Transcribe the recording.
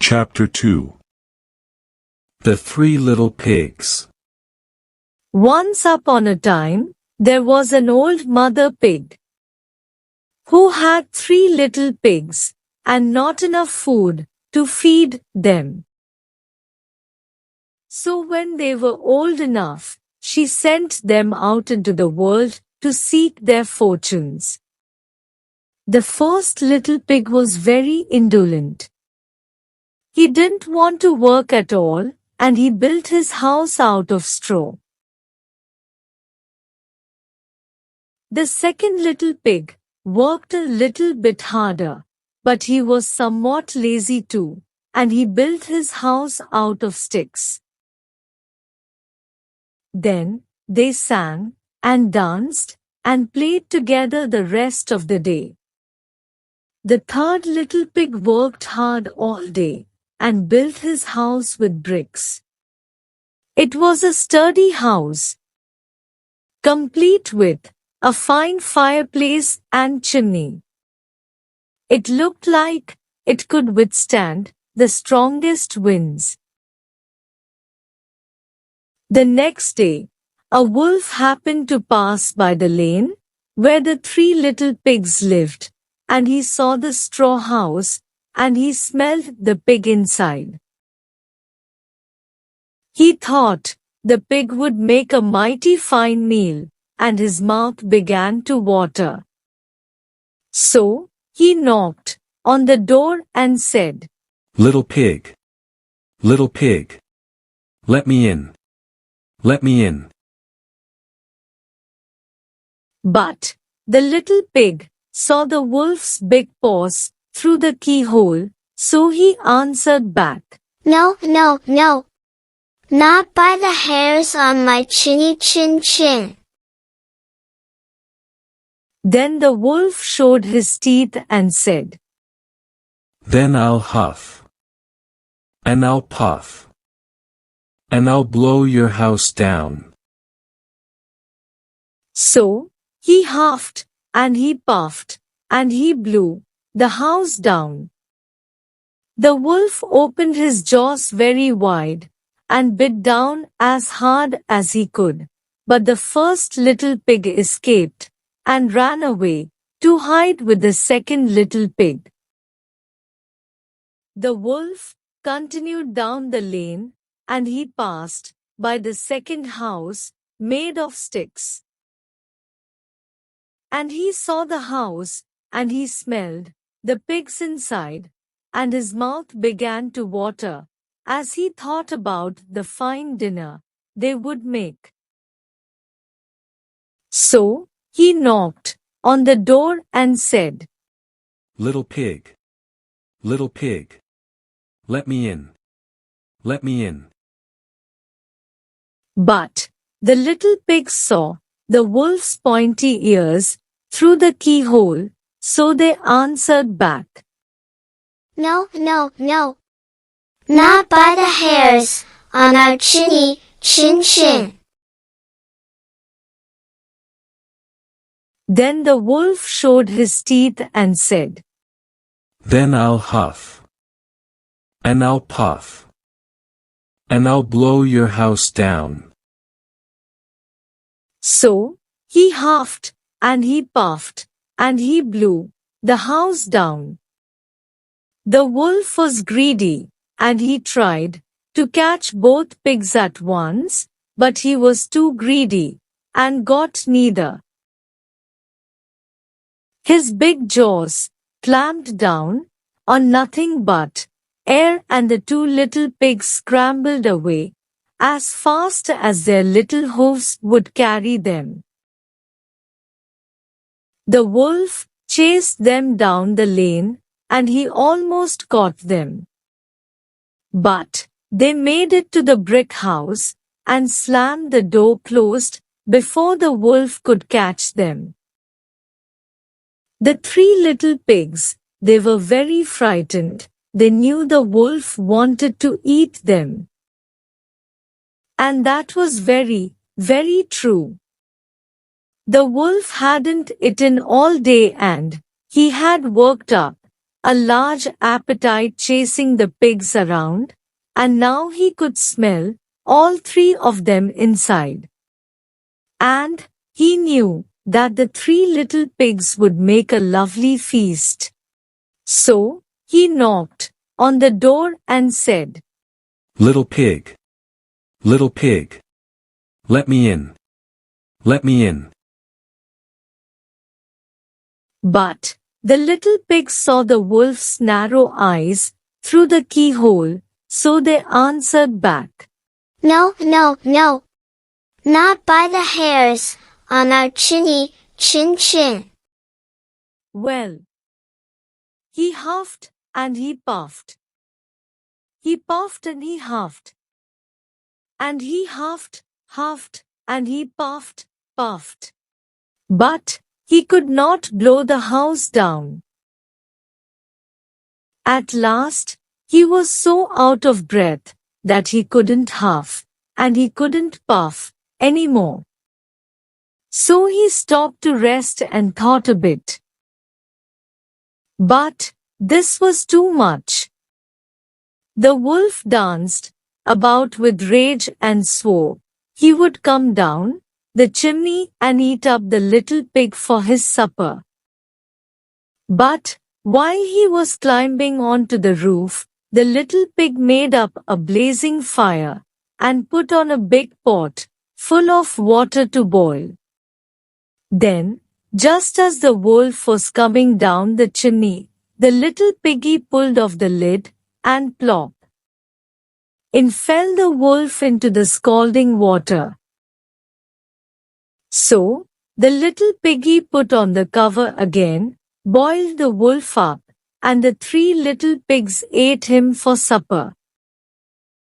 Chapter 2. The Three Little Pigs. Once upon a time, there was an old mother pig who had 3 little pigs and not enough food to feed them. So when they were old enough, she sent them out into the world to seek their fortunes. The first little pig was very indolent. He didn't want to work at all, and he built his house out of straw. The second little pig worked a little bit harder, but he was somewhat lazy too, and he built his house out of sticks. Then they sang and danced and played together the rest of the day. The third little pig worked hard all day and built his house with bricks. It was a sturdy house, complete with a fine fireplace and chimney. It looked like it could withstand the strongest winds. The next day, a wolf happened to pass by the lane where the 3 little pigs lived, and he saw the straw house, and he smelled the pig inside. He thought the pig would make a mighty fine meal, and his mouth began to water. So he knocked on the door and said, Little pig, let me in. Let me in. But the little pig saw the wolf's big paws through the keyhole, so he answered back, No, no, no. Not by the hairs on my chinny chin chin. Then the wolf showed his teeth and said, Then I'll huff. And I'll puff. And I'll blow your house down. So he huffed, and he puffed, and he blew the house down. The wolf opened his jaws very wide, and bit down as hard as he could. But the first little pig escaped, and ran away, to hide with the second little pig. The wolf continued down the lane, and he passed by the second house, made of sticks. And he saw the house, and he smelled the pigs inside, and his mouth began to water, as he thought about the fine dinner they would make. So he knocked on the door and said, Little pig, let me in. Let me in. But the little pig saw the wolf's pointy ears through the keyhole, so they answered back, No, no, no. Not by the hairs on our chinny chin chin. Then the wolf showed his teeth and said, Then I'll huff. And I'll puff. And I'll blow your house down. So he huffed, and he puffed, and he blew the house down. The wolf was greedy, and he tried to catch both pigs at once, but he was too greedy, and got neither. His big jaws clamped down on nothing but air, and the 2 little pigs scrambled away as fast as their little hooves would carry them. The wolf chased them down the lane, and he almost caught them. But they made it to the brick house and slammed the door closed before the wolf could catch them. The 3 little pigs, they were very frightened. They knew the wolf wanted to eat them. And that was very, very true. The wolf hadn't eaten all day, and he had worked up a large appetite chasing the pigs around, and now he could smell all three of them inside. And he knew that the three little pigs would make a lovely feast. So, he knocked on the door and said, Little pig. Little pig. Let me in. Let me in. But the little pigs saw the wolf's narrow eyes through the keyhole, so they answered back, No, no, no. Not by the hairs on our chinny chin chin. Well. He huffed and he puffed. He puffed and he huffed. And he huffed, and he puffed, puffed. But he could not blow the house down. At last, he was so out of breath that he couldn't huff and he couldn't puff anymore. So he stopped to rest and thought a bit. But this was too much. The wolf danced about with rage and swore he would come down the chimney and eat up the little pig for his supper. But while he was climbing onto the roof, the little pig made up a blazing fire and put on a big pot full of water to boil. Then, just as the wolf was coming down the chimney, the little piggy pulled off the lid, and plop! In fell the wolf into the scalding water. So, the little piggy put on the cover again, boiled the wolf up, and the three little pigs ate him for supper.